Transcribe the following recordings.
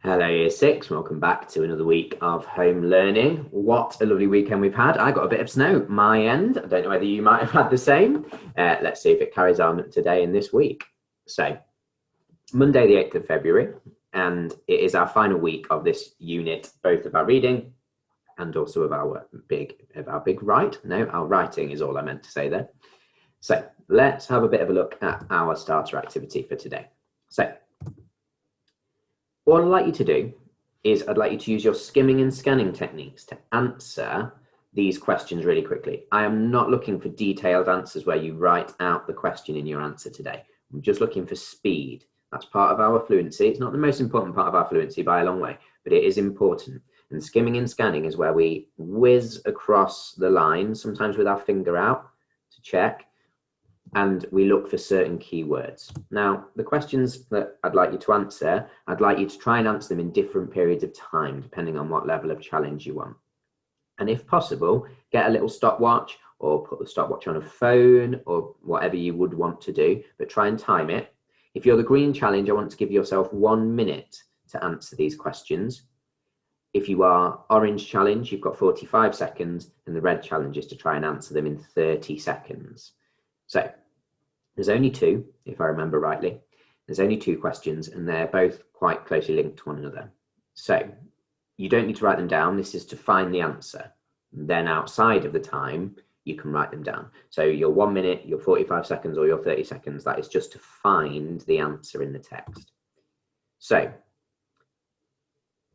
Hello, Year 6. Welcome back to another week of home learning. What a lovely weekend we've had. I got a bit of snow my end. I don't know whether you might have had the same. Let's see if it carries on today and this week. So, Monday the 8th of February, and it is our final week of this unit, both of our reading and also of our big write. No, our writing is all I meant to say there. So, let's have a bit of a look at our starter activity for today. So, what I'd like you to do is I'd like you to use your skimming and scanning techniques to answer these questions really quickly. I am not looking for detailed answers where you write out the question in your answer today. I'm just looking for speed. That's part of our fluency. It's not the most important part of our fluency by a long way, but it is important. And skimming and scanning is where we whiz across the line, sometimes with our finger out to check, and we look for certain keywords. Now, the questions that I'd like you to answer, I'd like you to try and answer them in different periods of time, depending on what level of challenge you want. And if possible, get a little stopwatch or put the stopwatch on a phone or whatever you would want to do, but try and time it. If you're the green challenge, I want to give yourself 1 minute to answer these questions. If you are orange challenge, you've got 45 seconds, and the red challenge is to try and answer them in 30 seconds. So there's only two, if I remember rightly. There's only two questions, and they're both quite closely linked to one another. So you don't need to write them down. This is to find the answer. Then outside of the time, you can write them down. So your 1 minute, your 45 seconds, or your 30 seconds, that is just to find the answer in the text. So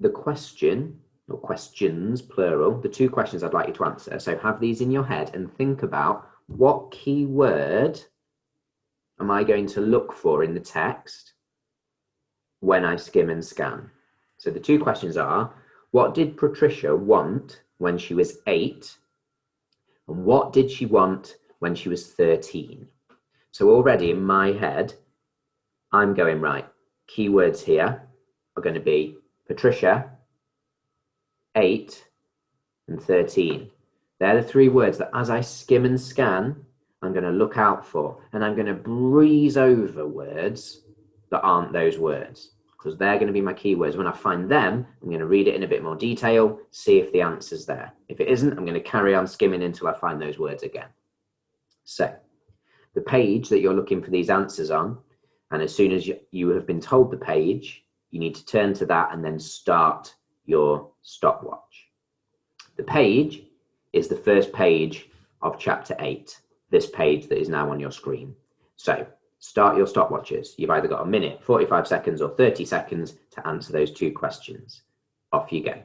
the question, or questions, plural, the two questions I'd like you to answer. So have these in your head and think about what key word am I going to look for in the text when I skim and scan? So the two questions are, what did Patricia want when she was 8? And what did she want when she was 13? So already in my head, I'm going, right, keywords here are going to be Patricia, 8, and 13. They're the three words that as I skim and scan, I'm going to look out for, and I'm going to breeze over words that aren't those words, because they're going to be my keywords. When I find them, I'm going to read it in a bit more detail, see if the answer's there. If it isn't, I'm going to carry on skimming until I find those words again. So the page that you're looking for these answers on, and as soon as you have been told the page, you need to turn to that and then start your stopwatch. The page is the first page of chapter 8. This page that is now on your screen. So start your stopwatches. You've either got 1 minute, 45 seconds, or 30 seconds to answer those two questions. Off you go.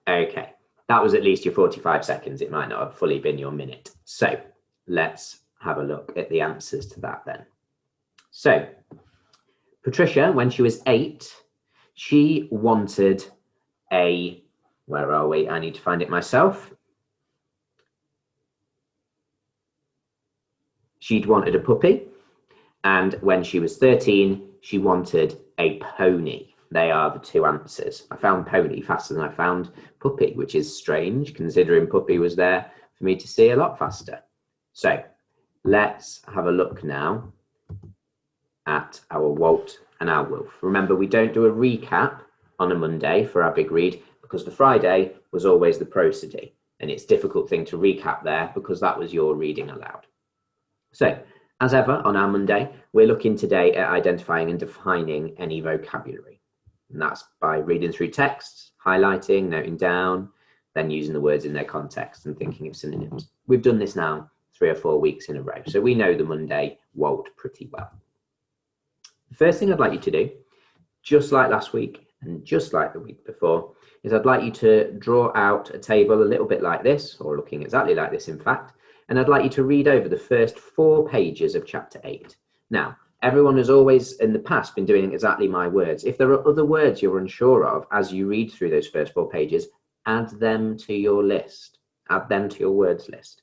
Okay, that was at least your 45 seconds. It might not have fully been your minute. So let's have a look at the answers to that then. So Patricia, when she was 8, she wanted a, where are we? I need to find it myself. She'd wanted a puppy. And when she was 13, she wanted a pony. They are the two answers. I found pony faster than I found puppy, which is strange considering puppy was there for me to see a lot faster. So let's have a look now at our Walt and our Wolf. Remember, we don't do a recap on a Monday for our big read because the Friday was always the prosody, and it's a difficult thing to recap there because that was your reading aloud. So as ever on our Monday, we're looking today at identifying and defining any vocabulary. And that's by reading through texts, highlighting, noting down, then using the words in their context and thinking of synonyms. We've done this now 3 or 4 weeks in a row, so we know the Monday Walt pretty well. The first thing I'd like you to do, just like last week and just like the week before, is I'd like you to draw out a table a little bit like this, or looking exactly like this in fact, and I'd like you to read over the first 4 pages of chapter 8. Now, everyone has always in the past been doing exactly my words. If there are other words you're unsure of as you read through those first 4 pages, add them to your list, add them to your words list.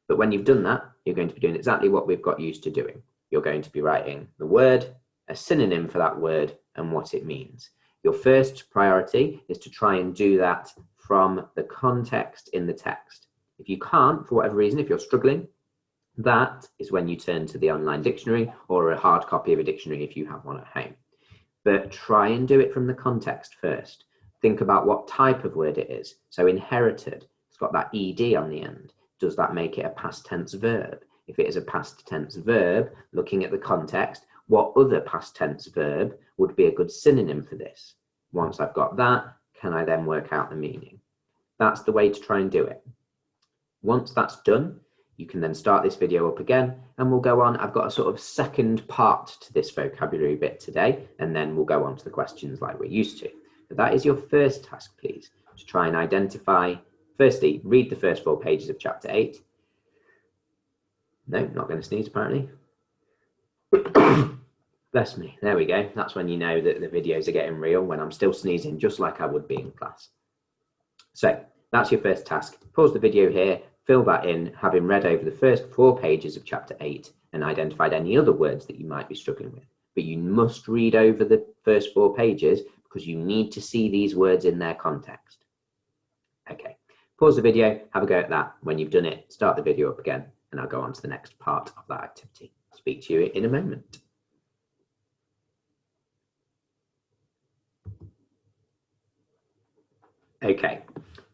But when you've done that, you're going to be doing exactly what we've got used to doing. You're going to be writing the word, a synonym for that word, and what it means. Your first priority is to try and do that from the context in the text. If you can't, for whatever reason, if you're struggling, that is when you turn to the online dictionary or a hard copy of a dictionary if you have one at home. But try and do it from the context first. Think about what type of word it is. So inherited, it's got that ed on the end. Does that make it a past tense verb? If it is a past tense verb, looking at the context, what other past tense verb would be a good synonym for this? Once I've got that, can I then work out the meaning? That's the way to try and do it. Once that's done, you can then start this video up again and we'll go on. I've got a sort of second part to this vocabulary bit today, and then we'll go on to the questions like we're used to. But that is your first task, please, to try and identify. Firstly, read the first 4 pages of chapter 8. No, not going to sneeze apparently. Bless me. There we go. That's when you know that the videos are getting real, when I'm still sneezing just like I would be in class. So that's your first task. Pause the video here, fill that in, having read over the first 4 pages of chapter 8 and identified any other words that you might be struggling with. But you must read over the first 4 pages because you need to see these words in their context. Okay. Pause the video, have a go at that. When you've done it, start the video up again, and I'll go on to the next part of that activity. Speak to you in a moment. Okay,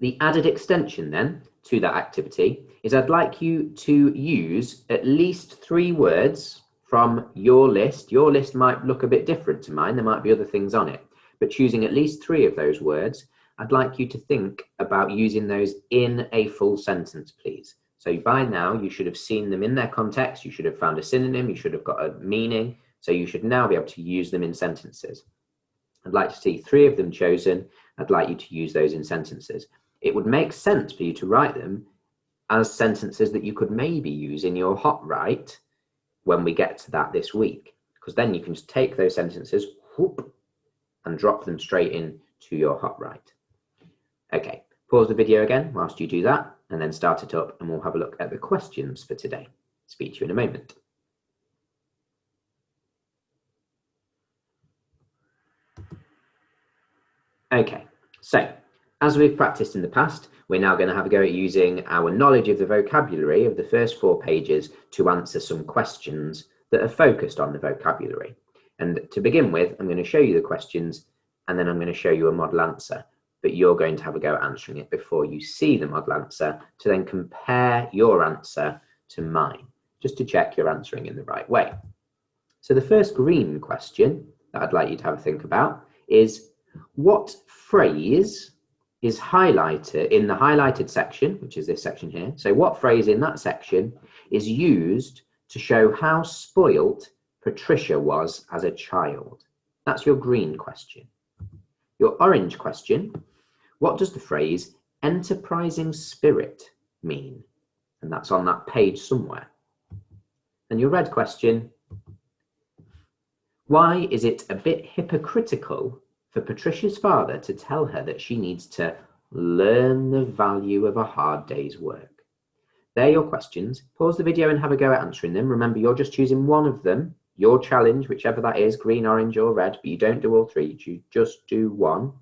the added extension then to that activity is I'd like you to use at least 3 words from your list. Your list might look a bit different to mine. There might be other things on it, but choosing at least 3 of those words, I'd like you to think about using those in a full sentence, please. So by now, you should have seen them in their context. You should have found a synonym. You should have got a meaning. So you should now be able to use them in sentences. I'd like to see 3 of them chosen. I'd like you to use those in sentences. It would make sense for you to write them as sentences that you could maybe use in your hot write when we get to that this week, because then you can just take those sentences whoop, and drop them straight in to your hot write. Okay, pause the video again whilst you do that, and then start it up, and we'll have a look at the questions for today. Speak to you in a moment. Okay, so as we've practiced in the past, we're now going to have a go at using our knowledge of the vocabulary of the first 4 pages to answer some questions that are focused on the vocabulary. And to begin with, I'm going to show you the questions, and then I'm going to show you a model answer. But you're going to have a go at answering it before you see the model answer, to then compare your answer to mine, just to check you're answering in the right way. So the first green question that I'd like you to have a think about is, what phrase is highlighted in the highlighted section, which is this section here? So what phrase in that section is used to show how spoilt Patricia was as a child? That's your green question. Your orange question, what does the phrase enterprising spirit mean? And that's on that page somewhere. And your red question, why is it a bit hypocritical for Patricia's father to tell her that she needs to learn the value of a hard day's work? They're your questions. Pause the video and have a go at answering them. Remember, you're just choosing one of them, your challenge, whichever that is, green, orange, or red, but you don't do all 3, you just do one.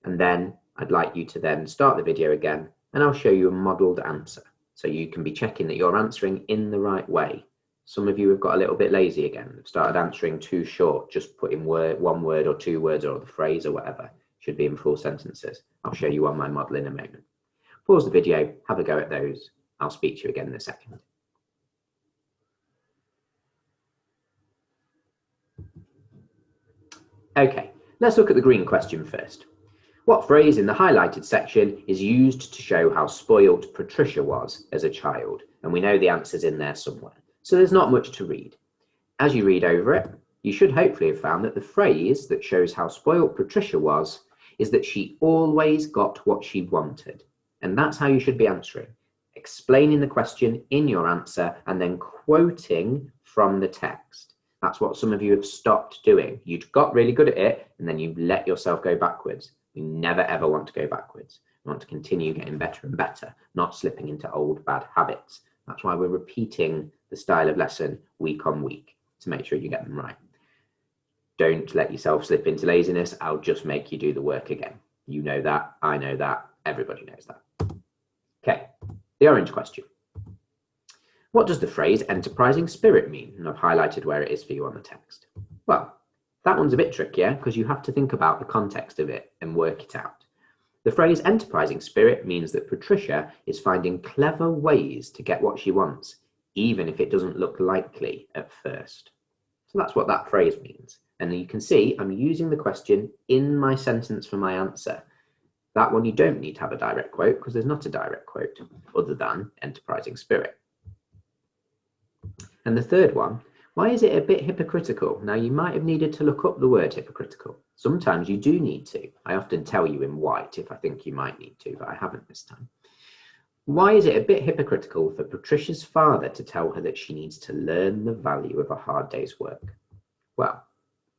And then I'd like you to then start the video again, and I'll show you a modelled answer. So you can be checking that you're answering in the right way. Some of you have got a little bit lazy again. They've started answering too short, just putting one word or 2 words or the phrase or whatever. Should be in full sentences. I'll show you on my model in a moment. Pause the video, have a go at those. I'll speak to you again in a second. Okay, let's look at the green question first. What phrase in the highlighted section is used to show how spoilt Patricia was as a child? And we know the answer's in there somewhere. So there's not much to read. As you read over it, you should hopefully have found that the phrase that shows how spoilt Patricia was is that she always got what she wanted. And that's how you should be answering. Explaining the question in your answer and then quoting from the text. That's what some of you have stopped doing. You've got really good at it and then you let yourself go backwards. You never ever want to go backwards. We want to continue getting better and better, not slipping into old bad habits. That's why we're repeating the style of lesson week on week to make sure you get them right. Don't let yourself slip into laziness. I'll just make you do the work again. You know that, I know that, everybody knows that. Okay, the orange question. What does the phrase enterprising spirit mean? And I've highlighted where it is for you on the text. Well, that one's a bit trickier because you have to think about the context of it and work it out. The phrase enterprising spirit means that Patricia is finding clever ways to get what she wants, even if it doesn't look likely at first. So that's what that phrase means. And you can see I'm using the question in my sentence for my answer. That one you don't need to have a direct quote because there's not a direct quote other than enterprising spirit. And the third one, why is it a bit hypocritical? Now you might have needed to look up the word hypocritical. Sometimes you do need to. I often tell you in white if I think you might need to, but I haven't this time. Why is it a bit hypocritical for Patricia's father to tell her that she needs to learn the value of a hard day's work? Well,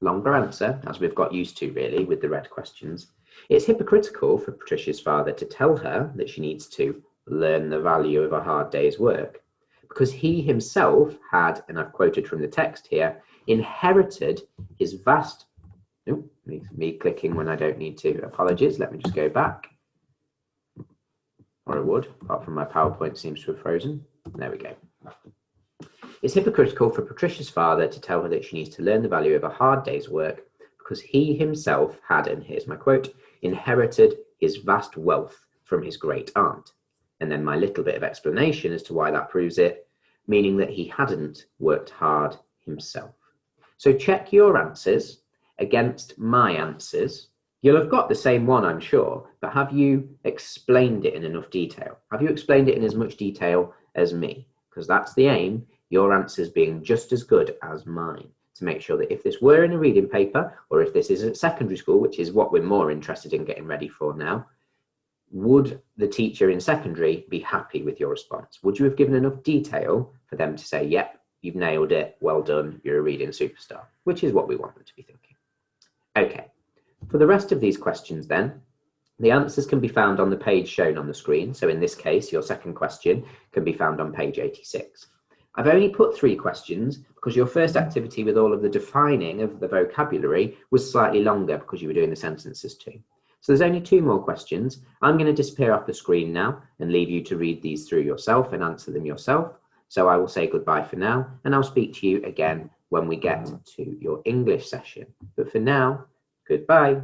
longer answer, as we've got used to really with the red questions. It's hypocritical for Patricia's father to tell her that she needs to learn the value of a hard day's work because he himself had, and I've quoted from the text here, inherited his vast, me clicking when I don't need to, apologies, let me just go back. Or it would, apart from my PowerPoint seems to have frozen. There we go. It's hypocritical for Patricia's father to tell her that she needs to learn the value of a hard day's work because he himself had, and here's my quote, inherited his vast wealth from his great aunt. And then my little bit of explanation as to why that proves it, meaning that he hadn't worked hard himself. So check your answers against my answers. You'll have got the same one, I'm sure, but have you explained it in enough detail? Have you explained it in as much detail as me? Because that's the aim, your answers being just as good as mine, to make sure that if this were in a reading paper, or if this is at secondary school, which is what we're more interested in getting ready for now, would the teacher in secondary be happy with your response? Would you have given enough detail for them to say, yep, you've nailed it, well done, you're a reading superstar, which is what we want them to be thinking. Okay. For the rest of these questions then, the answers can be found on the page shown on the screen. So in this case, your second question can be found on page 86. I've only put 3 questions because your first activity with all of the defining of the vocabulary was slightly longer because you were doing the sentences too. So there's only 2 more questions. I'm going to disappear off the screen now and leave you to read these through yourself and answer them yourself. So I will say goodbye for now, and I'll speak to you again when we get to your English session. But for now, goodbye.